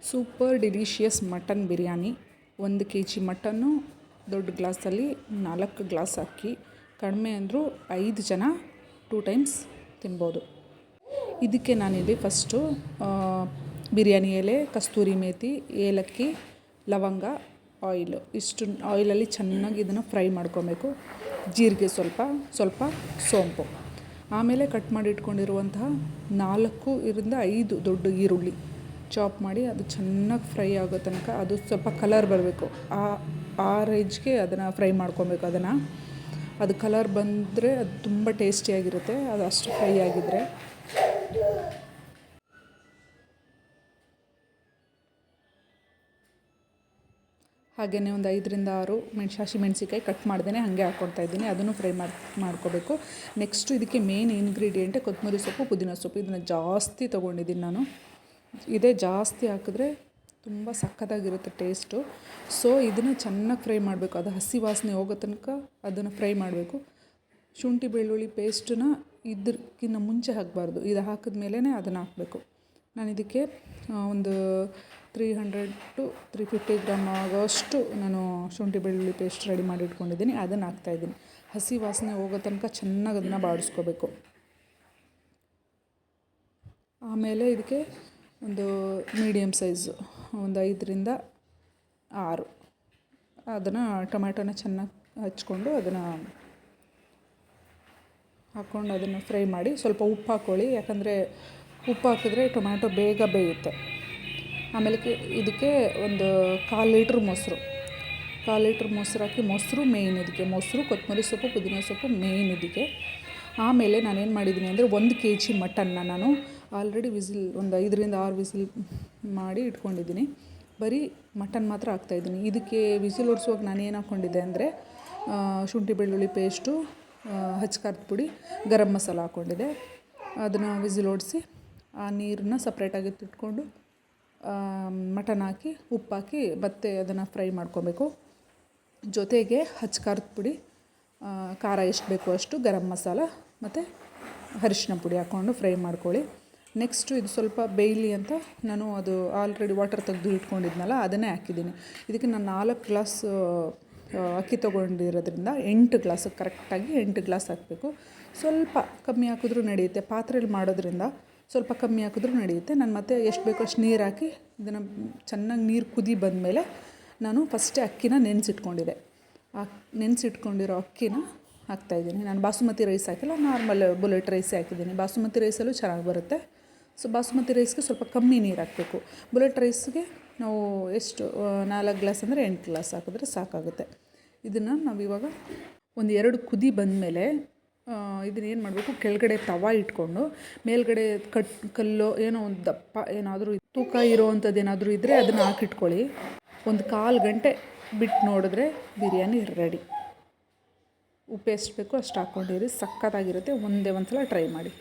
Super delicious mutton biryani. 1 kg mutton, ದೊಡ್ಡ ಗ್ಲಾಸಲ್ಲಿ 4 glass ಅಕ್ಕಿ, ಕಡಿಮೆ ಅಂದರೂ 5 ಜನ 2 ಟೈಮ್ಸ್ ತಿನ್ಬೋದು. ಇದಕ್ಕೆ ನಾನಿಲ್ಲಿ ಫಸ್ಟು ಬಿರಿಯಾನಿ ಎಲೆ, ಕಸ್ತೂರಿ ಮೇಥಿ, ಏಲಕ್ಕಿ, ಲವಂಗ, ಆಯಿಲು ಇಷ್ಟು ಆಯಿಲಲ್ಲಿ ಚೆನ್ನಾಗಿ ಇದನ್ನು ಫ್ರೈ ಮಾಡ್ಕೊಬೇಕು. ಜೀರಿಗೆ ಸ್ವಲ್ಪ ಸೋಂಪು, ಆಮೇಲೆ ಕಟ್ ಮಾಡಿ ಇಟ್ಕೊಂಡಿರುವಂತಹ 4 5 ದೊಡ್ಡ ಈರುಳ್ಳಿ ಚಾಪ್ ಮಾಡಿ ಅದು ಚೆನ್ನಾಗಿ ಫ್ರೈ ಆಗೋ ತನಕ ಅದು ಸ್ವಲ್ಪ ಕಲರ್ ಬರಬೇಕು. ಆ ರೇಂಜ್ಗೆ ಅದನ್ನು ಫ್ರೈ ಮಾಡ್ಕೊಬೇಕು. ಅದು ಕಲರ್ ಬಂದರೆ ಅದು ತುಂಬ ಟೇಸ್ಟಿಯಾಗಿರುತ್ತೆ. ಅದು ಅಷ್ಟು ಫ್ರೈ ಆಗಿದ್ದರೆ ಹಾಗೆಯೇ ಒಂದು 5 6 ಹಸಿಮೆಣಸಿಕಾಯಿ ಕಟ್ ಮಾಡ್ದೇ ಹಾಗೆ ಹಾಕ್ಕೊಳ್ತಾ ಇದ್ದೀನಿ. ಅದನ್ನು ಫ್ರೈ ಮಾಡ್ಕೋಬೇಕು. ನೆಕ್ಸ್ಟು ಇದಕ್ಕೆ ಮೇನ್ ಇಂಗ್ರೀಡಿಯೆಂಟೇ ಕೊತ್ತಂಬರಿ ಸೊಪ್ಪು, ಪುದೀನ ಸೊಪ್ಪು. ಇದನ್ನು ಜಾಸ್ತಿ ತೊಗೊಂಡಿದ್ದೀನಿ ನಾನು. ಇದೇ ಜಾಸ್ತಿ ಹಾಕಿದ್ರೆ ತುಂಬ ಸಖತ್ತಾಗಿರುತ್ತೆ ಟೇಸ್ಟು. ಸೊ ಇದನ್ನು ಚೆನ್ನಾಗಿ ಫ್ರೈ ಮಾಡಬೇಕು. ಅದು ಹಸಿ ವಾಸನೆ ಹೋಗೋ ತನಕ ಅದನ್ನು ಫ್ರೈ ಮಾಡಬೇಕು. ಶುಂಠಿ ಬೆಳ್ಳುಳ್ಳಿ ಪೇಸ್ಟನ್ನ ಇದಕ್ಕಿಂತ ಮುಂಚೆ ಹಾಕಬಾರ್ದು. ಇದು ಹಾಕಿದ ಮೇಲೇ ಅದನ್ನು ಹಾಕಬೇಕು. ನಾನು ಇದಕ್ಕೆ ಒಂದು 300 to 350 ಗ್ರಾಮ್ ಆಗೋಷ್ಟು ನಾನು ಶುಂಠಿ ಬೆಳ್ಳುಳ್ಳಿ ಪೇಸ್ಟ್ ರೆಡಿ ಮಾಡಿ ಇಟ್ಕೊಂಡಿದ್ದೀನಿ. ಅದನ್ನು ಹಾಕ್ತಾಯಿದ್ದೀನಿ. ಹಸಿ ವಾಸನೆ ಹೋಗೋ ತನಕ ಚೆನ್ನಾಗಿ ಅದನ್ನು ಬಾಡಿಸ್ಕೋಬೇಕು. ಆಮೇಲೆ ಇದಕ್ಕೆ ಒಂದು ಮೀಡಿಯಮ್ ಸೈಜು ಒಂದು 5 to 6 ಅದನ್ನು ಟೊಮ್ಯಾಟೊನ ಚೆನ್ನಾಗಿ ಹಚ್ಕೊಂಡು ಅದನ್ನು ಹಾಕ್ಕೊಂಡು ಅದನ್ನು ಫ್ರೈ ಮಾಡಿ ಸ್ವಲ್ಪ ಉಪ್ಪು ಹಾಕ್ಕೊಳ್ಳಿ. ಯಾಕಂದರೆ ಉಪ್ಪು ಹಾಕಿದ್ರೆ ಟೊಮ್ಯಾಟೊ ಬೇಗ ಬೇಯುತ್ತೆ. ಆಮೇಲೆ ಇದಕ್ಕೆ ಒಂದು 1/4 ಲೀಟ್ರ್ ಮೊಸರು ಹಾಕಿ, ಮೊಸರು ಮೇಯ್ನ್ ಇದಕ್ಕೆ. ಮೊಸರು, ಕೊತ್ತಂಬರಿ ಸೊಪ್ಪು, ಪುದೀನ ಸೊಪ್ಪು ಮೇಯ್ನ್ ಇದಕ್ಕೆ. ಆಮೇಲೆ ನಾನೇನು ಮಾಡಿದ್ದೀನಿ ಅಂದರೆ 1 kg ಮಟನ್ನ ನಾನು ಆಲ್ರೆಡಿ ಒಂದು 5 to 6 ವಿಸಿಲ್ ಮಾಡಿ ಇಟ್ಕೊಂಡಿದ್ದೀನಿ. ಬರೀ ಮಟನ್ ಮಾತ್ರ ಹಾಕ್ತಾಯಿದ್ದೀನಿ. ಇದಕ್ಕೆ ವಿಸಿಲ್ ಓಡಿಸುವಾಗ ನಾನು ಏನು ಹಾಕ್ಕೊಂಡಿದ್ದೆ ಅಂದರೆ ಶುಂಠಿ ಬೆಳ್ಳುಳ್ಳಿ ಪೇಸ್ಟು, ಖಾರದ ಪುಡಿ, ಗರಂ ಮಸಾಲ ಹಾಕ್ಕೊಂಡಿದ್ದೆ. ಅದನ್ನು ವಿಸಿಲ್ ಓಡಿಸಿ ಆ ನೀರನ್ನ ಸಪ್ರೇಟಾಗಿ ಇಟ್ಕೊಂಡು ಮಟನ್ ಹಾಕಿ ಉಪ್ಪು ಹಾಕಿ ಮತ್ತೆ ಅದನ್ನು ಫ್ರೈ ಮಾಡ್ಕೊಬೇಕು. ಜೊತೆಗೆ ಖಾರದ ಪುಡಿ, ಖಾರ ಎಷ್ಟು ಬೇಕೋ ಅಷ್ಟು, ಗರಂ ಮಸಾಲ ಮತ್ತು ಅರಿಶಿನ ಪುಡಿ ಹಾಕ್ಕೊಂಡು ಫ್ರೈ ಮಾಡ್ಕೊಳ್ಳಿ. ನೆಕ್ಸ್ಟು ಇದು ಸ್ವಲ್ಪ ಬೇಯಲಿ ಅಂತ ನಾನು ಅದು ಆಲ್ರೆಡಿ ವಾಟರ್ ತೆಗೆದು ಇಟ್ಕೊಂಡಿದ್ನಲ್ಲ ಅದನ್ನೇ ಹಾಕಿದ್ದೀನಿ. ಇದಕ್ಕೆ ನಾನು 4 ಗ್ಲಾಸ್ ಅಕ್ಕಿ ತೊಗೊಂಡಿರೋದ್ರಿಂದ 8 ಗ್ಲಾಸ್ ಕರೆಕ್ಟಾಗಿ 8 ಗ್ಲಾಸ್ ಹಾಕಬೇಕು. ಸ್ವಲ್ಪ ಕಮ್ಮಿ ಹಾಕಿದ್ರೂ ನಡೆಯುತ್ತೆ. ಪಾತ್ರೆಯಲ್ಲಿ ಮಾಡೋದ್ರಿಂದ ಸ್ವಲ್ಪ ಕಮ್ಮಿ ಹಾಕಿದ್ರೂ ನಡೆಯುತ್ತೆ. ನಾನು ಮತ್ತೆ ಎಷ್ಟು ಬೇಕೋ ಅಷ್ಟು ನೀರು ಹಾಕಿ ಇದನ್ನು ಚೆನ್ನಾಗಿ ನೀರು ಕುದಿ ಬಂದಮೇಲೆ ನಾನು ಫಸ್ಟೇ ಅಕ್ಕಿನ ನೆನೆಸಿಟ್ಕೊಂಡಿದ್ದೆ. ಆ ನೆನೆಸಿಟ್ಕೊಂಡಿರೋ ಅಕ್ಕಿನ ಹಾಕ್ತಾಯಿದ್ದೀನಿ. ನಾನು ಬಾಸುಮತಿ ರೈಸ್ ಹಾಕಿಲ್ಲ, ನಾರ್ಮಲ್ ಬುಲೆಟ್ ರೈಸೇ ಹಾಕಿದ್ದೀನಿ. ಬಾಸುಮತಿ ರೈಸಲ್ಲೂ ಚೆನ್ನಾಗಿ ಬರುತ್ತೆ. ಸೊ ಬಾಸುಮತಿ ರೈಸ್ಗೆ ಸ್ವಲ್ಪ ಕಮ್ಮಿ ನೀರು ಹಾಕಬೇಕು. ಬುಲೆಟ್ ರೈಸ್ಗೆ ನಾವು ಎಷ್ಟು 4 ಗ್ಲಾಸ್ ಅಂದರೆ 8 ಗ್ಲಾಸ್ ಹಾಕಿದ್ರೆ ಸಾಕಾಗುತ್ತೆ. ಇದನ್ನು ನಾವಿವಾಗ ಒಂದು 2 ಕುದಿ ಬಂದಮೇಲೆ ಇದನ್ನೇನು ಮಾಡಬೇಕು, ಕೆಳಗಡೆ ತವ ಇಟ್ಕೊಂಡು ಮೇಲ್ಗಡೆ ಕಲ್ಲು ಏನೋ ಒಂದು ದಪ್ಪ ಏನಾದರೂ ತೂಕ ಇರೋವಂಥದ್ದು ಏನಾದರೂ ಇದ್ದರೆ ಅದನ್ನು ಹಾಕಿಟ್ಕೊಳ್ಳಿ. ಒಂದು 1/4 ಗಂಟೆ ಬಿಟ್ಟು ನೋಡಿದ್ರೆ ಬಿರಿಯಾನಿ ರೆಡಿ. ಉಪ್ಪು ಎಷ್ಟು ಬೇಕೋ ಅಷ್ಟು ಹಾಕ್ಕೊಂಡಿರಿ. ಸಖತ್ತಾಗಿರುತ್ತೆ. ಒಂದೇ ಒಂದು ಸಲ ಟ್ರೈ ಮಾಡಿ.